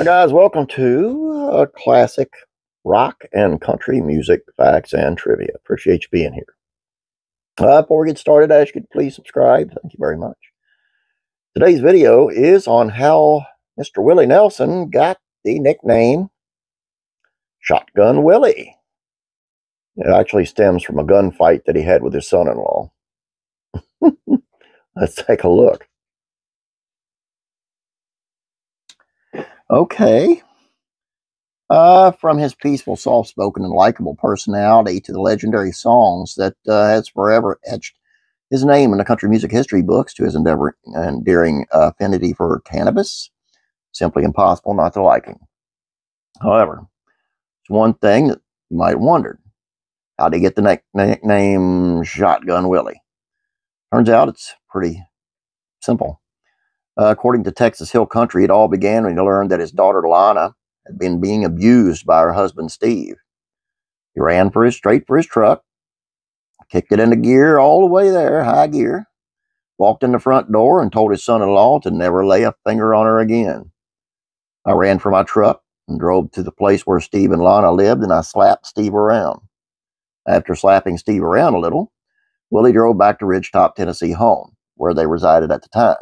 Hi guys, welcome to classic rock and country music facts and trivia. Appreciate you being here. Before we get started, I ask you to please subscribe. Thank you very much. Today's video is on how Mr. Willie Nelson got the nickname Shotgun Willie. It actually stems from a gunfight that he had with his son-in-law. Let's take a look. Okay. From his peaceful, soft-spoken, and likable personality to the legendary songs that has forever etched his name in the country music history books, to his endearing affinity for cannabis, simply impossible not to like him. However, there's one thing that you might have wondered. How did he get the nickname Shotgun Willie? Turns out it's pretty simple. According to Texas Hill Country, it all began when he learned that his daughter Lana had been being abused by her husband Steve. He ran straight for his truck, kicked it into gear all the way there, high gear, walked in the front door and told his son-in-law to never lay a finger on her again. I ran for my truck and drove to the place where Steve and Lana lived, and I slapped Steve around. After slapping Steve around a little, Willie drove back to Ridgetop, Tennessee home, where they resided at the time.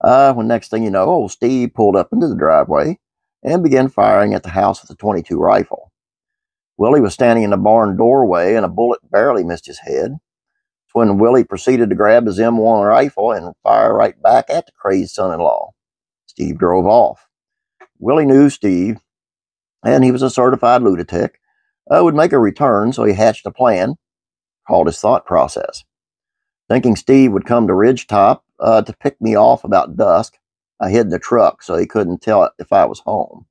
When next thing you know, old Steve pulled up into the driveway and began firing at the house with a .22 rifle. Willie was standing in the barn doorway, and a bullet barely missed his head. It's when Willie proceeded to grab his M1 rifle and fire right back at the crazed son-in-law. Steve drove off. Willie knew Steve, and he was a certified lunatic, would make a return, so he hatched a plan called his thought process. Thinking Steve would come to Ridgetop to pick me off about dusk, I hid in the truck so he couldn't tell if I was home.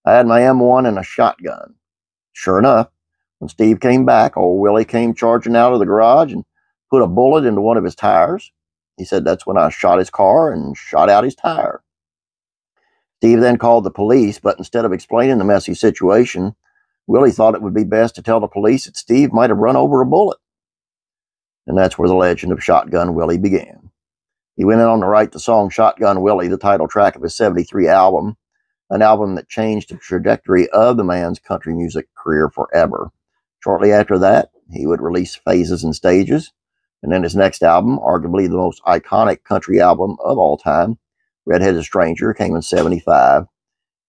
I had my M1 and a shotgun. Sure enough, when Steve came back, old Willie came charging out of the garage and put a bullet into one of his tires. He said that's when I shot his car and shot out his tire. Steve then called the police, but instead of explaining the messy situation, Willie thought it would be best to tell the police that Steve might have run over a bullet. And that's where the legend of Shotgun Willie began. He went on to write the song Shotgun Willie, the title track of his '73 album, an album that changed the trajectory of the man's country music career forever. Shortly after that, he would release Phases and Stages, and then his next album, arguably the most iconic country album of all time, Redheaded Stranger, came in '75.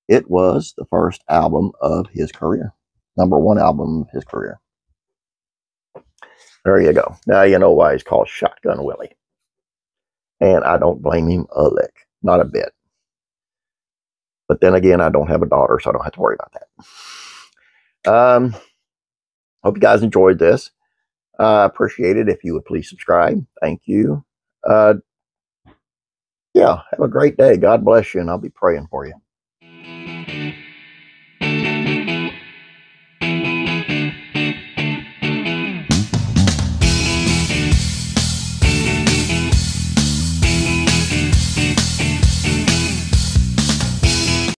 It was the first album of his career, #1 album of his career. There you go. Now you know why he's called Shotgun Willie. And I don't blame him a lick. Not a bit. But then again, I don't have a daughter, so I don't have to worry about that. Hope you guys enjoyed this. Appreciate it if you would please subscribe. Thank you. Yeah, have a great day. God bless you, and I'll be praying for you.